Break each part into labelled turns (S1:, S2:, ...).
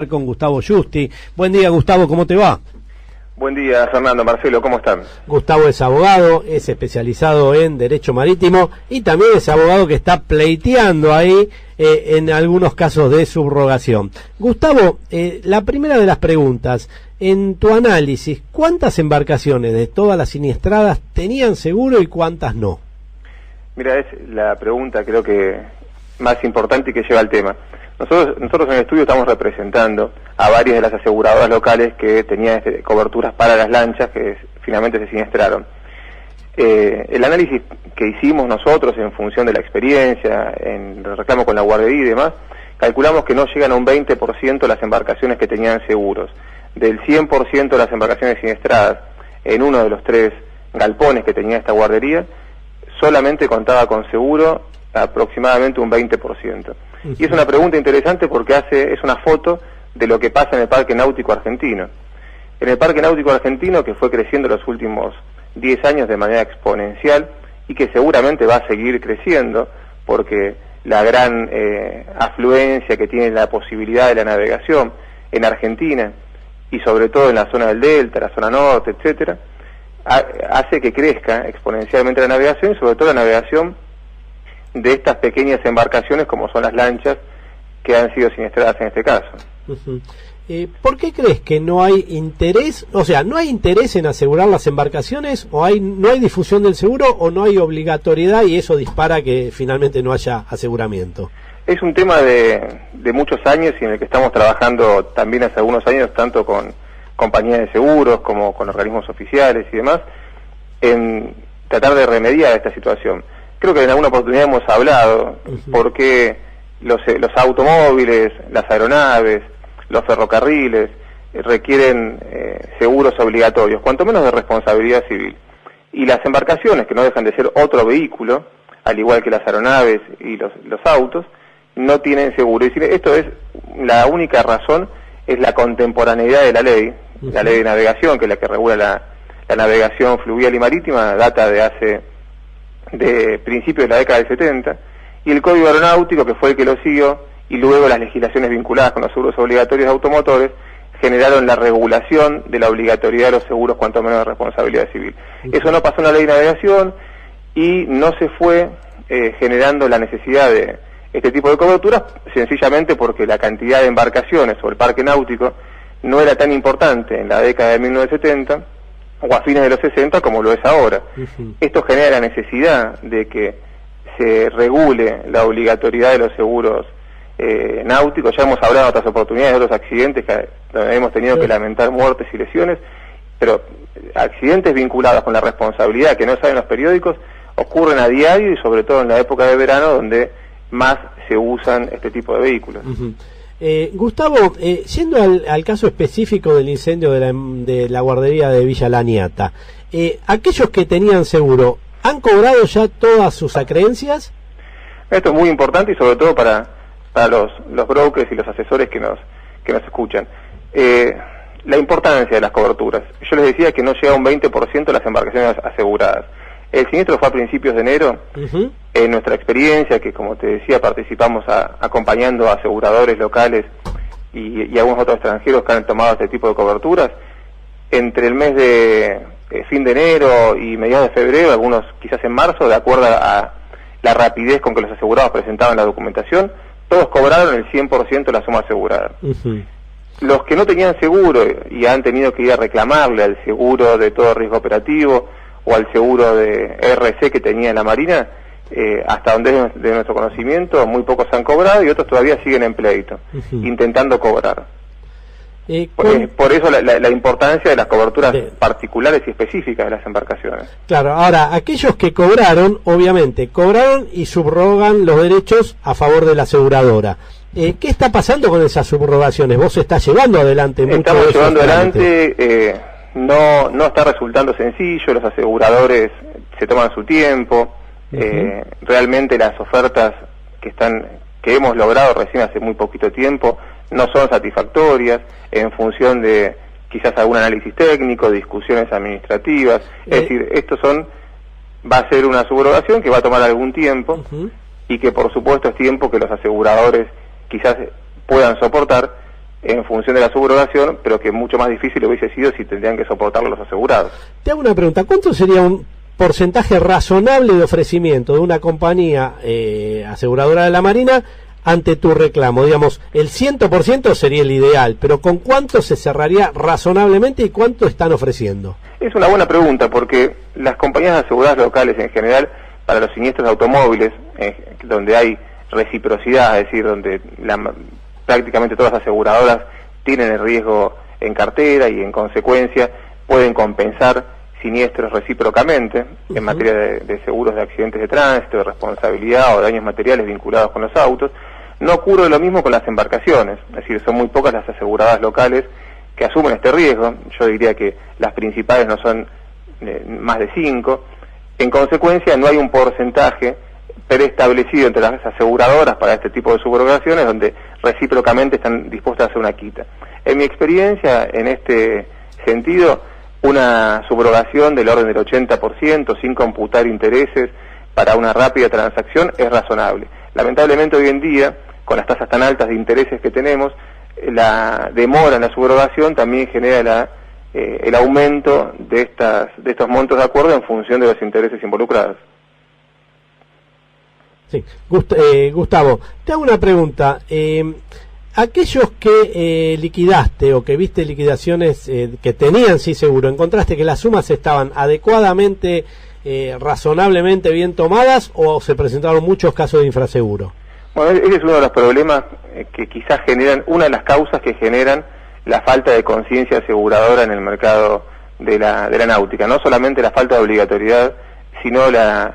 S1: Con Gustavo Giusti. Buen día, Gustavo, ¿cómo te va?
S2: Buen día, Fernando, Marcelo, ¿cómo están?
S1: Gustavo es abogado, es especializado en Derecho Marítimo y también es abogado que está pleiteando ahí en algunos casos de subrogación. Gustavo, la primera de las preguntas, en tu análisis, ¿cuántas embarcaciones de todas las siniestradas tenían seguro y cuántas no?
S2: Mira, es la pregunta creo que más importante y que lleva al tema. Nosotros en el estudio estamos representando a varias de las aseguradoras locales que tenían coberturas para las lanchas que finalmente se siniestraron. El análisis que hicimos nosotros en función de la experiencia, en el reclamo con la guardería y demás, calculamos que no llegan a un 20% las embarcaciones que tenían seguros. Del 100% de las embarcaciones siniestradas en uno de los 3 galpones que tenía esta guardería, solamente contaba con seguro aproximadamente un 20%. Y es una pregunta interesante porque es una foto de lo que pasa en el Parque Náutico Argentino. En el Parque Náutico Argentino, que fue creciendo los últimos 10 años de manera exponencial y que seguramente va a seguir creciendo porque la gran afluencia que tiene la posibilidad de la navegación en Argentina y sobre todo en la zona del Delta, la zona norte, etcétera, hace que crezca exponencialmente la navegación y sobre todo la navegación de estas pequeñas embarcaciones como son las lanchas que han sido siniestradas en este caso.
S1: ¿Por qué crees que no hay interés? O sea, ¿no hay interés en asegurar las embarcaciones o no hay difusión del seguro o no hay obligatoriedad y eso dispara que finalmente no haya aseguramiento?
S2: Es un tema de muchos años y en el que estamos trabajando también hace algunos años, tanto con compañías de seguros como con organismos oficiales y demás, en tratar de remediar esta situación. Creo que en alguna oportunidad hemos hablado porque los automóviles, las aeronaves, los ferrocarriles requieren seguros obligatorios, cuanto menos de responsabilidad civil. Y las embarcaciones, que no dejan de ser otro vehículo, al igual que las aeronaves y los autos, no tienen seguro. Y esto es la única razón, es la contemporaneidad de la ley, la ley de navegación, que es la que regula la navegación fluvial y marítima, data de principios de la década del 70, y el Código Aeronáutico, que fue el que lo siguió, y luego las legislaciones vinculadas con los seguros obligatorios de automotores, generaron la regulación de la obligatoriedad de los seguros cuanto menos de responsabilidad civil. Eso no pasó en la ley de navegación y no se fue generando la necesidad de este tipo de coberturas, sencillamente porque la cantidad de embarcaciones sobre el parque náutico no era tan importante en la década de 1970 o a fines de los 60 como lo es ahora. Esto genera la necesidad de que se regule la obligatoriedad de los seguros náuticos. Ya hemos hablado en otras oportunidades de otros accidentes donde hemos tenido que lamentar muertes y lesiones, pero accidentes vinculados con la responsabilidad que no salen los periódicos ocurren a diario y sobre todo en la época de verano donde más se usan este tipo de vehículos.
S1: Gustavo, yendo al caso específico del incendio de la guardería de Villa Laniata, aquellos que tenían seguro, ¿han cobrado ya todas sus acreencias?
S2: Esto es muy importante y sobre todo para los brokers y los asesores que nos escuchan. La importancia de las coberturas. Yo les decía que no llega a un 20% de las embarcaciones aseguradas. El siniestro fue a principios de enero. En nuestra experiencia, que como te decía, participamos acompañando a aseguradores locales y algunos otros extranjeros que han tomado este tipo de coberturas, entre el mes de fin de enero y mediados de febrero, algunos quizás en marzo, de acuerdo a la rapidez con que los asegurados presentaban la documentación, todos cobraron el 100% de la suma asegurada. Los que no tenían seguro y han tenido que ir a reclamarle al seguro de todo riesgo operativo o al seguro de RC que tenía la Marina, hasta donde es de nuestro conocimiento, muy pocos han cobrado y otros todavía siguen en pleito, intentando cobrar. Por eso la importancia de las coberturas particulares y específicas de las embarcaciones.
S1: Claro, ahora, aquellos que cobraron, obviamente, cobraron y subrogan los derechos a favor de la aseguradora. ¿Qué está pasando con esas subrogaciones? ¿Vos estás llevando adelante mucho?
S2: Estamos llevando adelante, no está resultando sencillo, los aseguradores se toman su tiempo, realmente las ofertas que hemos logrado recién hace muy poquito tiempo no son satisfactorias en función de quizás algún análisis técnico, discusiones administrativas, es decir, va a ser una subrogación que va a tomar algún tiempo y que por supuesto es tiempo que los aseguradores quizás puedan soportar, en función de la subrogación, pero que mucho más difícil hubiese sido si tendrían que soportarlo los asegurados.
S1: Te hago una pregunta, ¿cuánto sería un porcentaje razonable de ofrecimiento de una compañía aseguradora de la Marina ante tu reclamo? Digamos, el 100% sería el ideal, pero ¿con cuánto se cerraría razonablemente y cuánto están ofreciendo?
S2: Es una buena pregunta, porque las compañías aseguradas locales en general, para los siniestros de automóviles, donde hay reciprocidad, es decir, donde prácticamente todas las aseguradoras tienen el riesgo en cartera y en consecuencia pueden compensar siniestros recíprocamente en materia de seguros de accidentes de tránsito, de responsabilidad o de daños materiales vinculados con los autos. No ocurre lo mismo con las embarcaciones, es decir, son muy pocas las aseguradoras locales que asumen este riesgo. Yo diría que las principales no son más de 5. En consecuencia, no hay un porcentaje preestablecido entre las aseguradoras para este tipo de subrogaciones donde recíprocamente están dispuestas a hacer una quita. En mi experiencia, en este sentido, una subrogación del orden del 80% sin computar intereses para una rápida transacción es razonable. Lamentablemente hoy en día, con las tasas tan altas de intereses que tenemos, la demora en la subrogación también genera el aumento de estos montos de acuerdo en función de los intereses involucrados.
S1: Sí. Gustavo, te hago una pregunta. Aquellos que liquidaste o que viste liquidaciones que tenían sí seguro, ¿encontraste que las sumas estaban adecuadamente, razonablemente bien tomadas o se presentaron muchos casos de infraseguro?
S2: Bueno, ese es uno de los problemas que quizás generan, una de las causas que generan la falta de conciencia aseguradora en el mercado de la náutica. No solamente la falta de obligatoriedad, sino las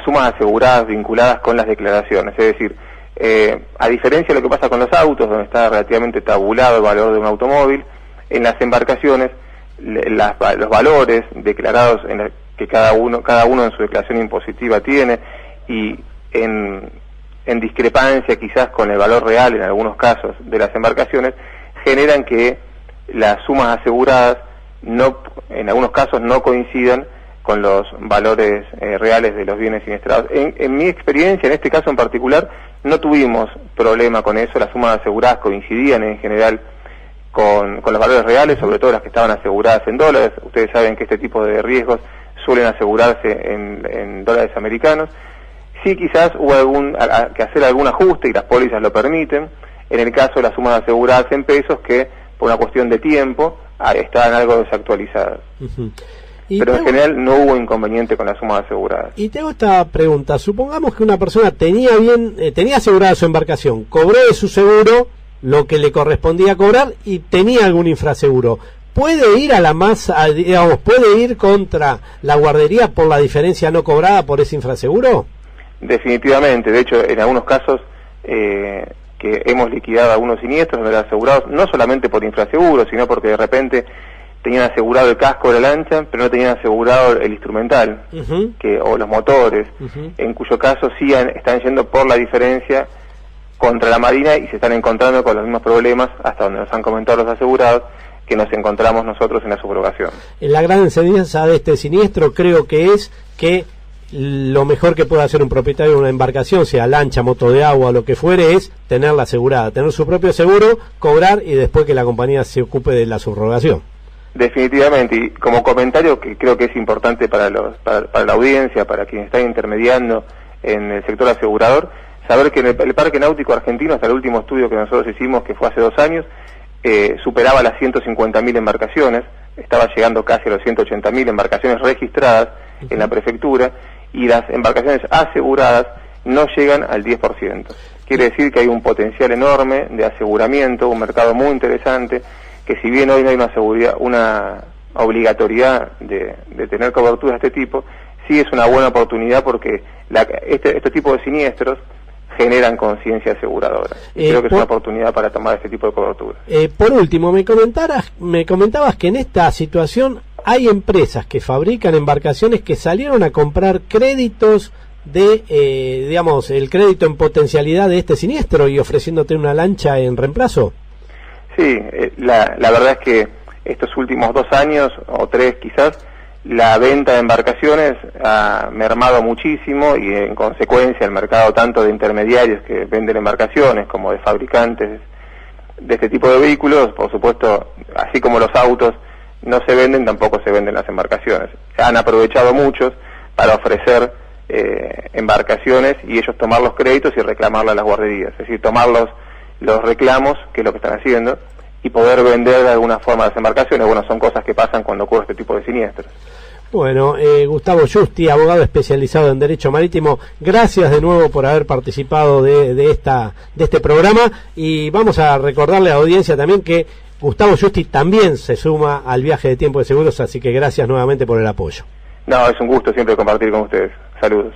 S2: sumas aseguradas vinculadas con las declaraciones. Es decir, a diferencia de lo que pasa con los autos, donde está relativamente tabulado el valor de un automóvil, en las embarcaciones los valores declarados que cada uno en su declaración impositiva tiene, y en discrepancia quizás con el valor real en algunos casos de las embarcaciones, generan que las sumas aseguradas en algunos casos no coincidan con los valores reales de los bienes siniestrados. En mi experiencia, en este caso en particular, no tuvimos problema con eso. Las sumas aseguradas coincidían en general con los valores reales, sobre todo las que estaban aseguradas en dólares. Ustedes saben que este tipo de riesgos suelen asegurarse en dólares americanos. Sí, quizás hubo que hacer algún ajuste y las pólizas lo permiten, en el caso de las sumas aseguradas en pesos, que por una cuestión de tiempo estaban algo desactualizadas. Pero en general no hubo inconveniente con las sumas aseguradas.
S1: Y te hago esta pregunta: supongamos que una persona tenía asegurada su embarcación, cobró de su seguro lo que le correspondía cobrar y tenía algún infraseguro. ¿Puede ir puede ir contra la guardería por la diferencia no cobrada por ese infraseguro? Definitivamente. De hecho, en algunos casos que hemos liquidado algunos siniestros donde los asegurados, no solamente por infraseguro, sino porque de repente tenían asegurado el casco de la lancha, pero no tenían asegurado el instrumental o los motores, en cuyo caso sí están yendo por la diferencia contra la Marina y se están encontrando con los mismos problemas, hasta donde nos han comentado los asegurados, que nos encontramos nosotros en la subrogación. La gran enseñanza de este siniestro creo que es que lo mejor que puede hacer un propietario de una embarcación, sea lancha, moto de agua, lo que fuere, es tenerla asegurada, tener su propio seguro, cobrar y después que la compañía se ocupe de la subrogación. Definitivamente, y como comentario que creo que es importante para la audiencia, para quienes están intermediando en el sector asegurador, saber que el Parque Náutico Argentino, hasta el último estudio que nosotros hicimos, que fue hace 2 años, superaba las 150.000 embarcaciones, estaba llegando casi a los 180.000 embarcaciones registradas en la prefectura, y las embarcaciones aseguradas no llegan al 10%. Quiere decir que hay un potencial enorme de aseguramiento, un mercado muy interesante, que si bien hoy no hay una obligatoriedad de tener cobertura de este tipo, sí es una buena oportunidad porque este tipo de siniestros generan conciencia aseguradora. Creo que es una oportunidad para tomar este tipo de cobertura. Por último, me comentabas que en esta situación hay empresas que fabrican embarcaciones que salieron a comprar créditos de, el crédito en potencialidad de este siniestro y ofreciéndote una lancha en reemplazo. Sí, la verdad es que estos últimos 2 años, o 3 quizás, la venta de embarcaciones ha mermado muchísimo y en consecuencia el mercado tanto de intermediarios que venden embarcaciones como de fabricantes
S2: de este tipo de vehículos, por supuesto, así como los autos no se venden, tampoco se venden las embarcaciones. Han aprovechado muchos para ofrecer embarcaciones y ellos tomar los créditos y reclamarle a las guarderías, es decir, tomar los reclamos, que es lo que están haciendo, y poder vender de alguna forma las embarcaciones. Bueno, son cosas que pasan cuando ocurre este tipo de siniestros.
S1: Bueno, Gustavo Giusti, abogado especializado en Derecho Marítimo, gracias de nuevo por haber participado de este programa, y vamos a recordarle a la audiencia también que Gustavo Giusti también se suma al viaje de Tiempo de Seguros, así que gracias nuevamente por el apoyo.
S2: No, es un gusto siempre compartir con ustedes. Saludos.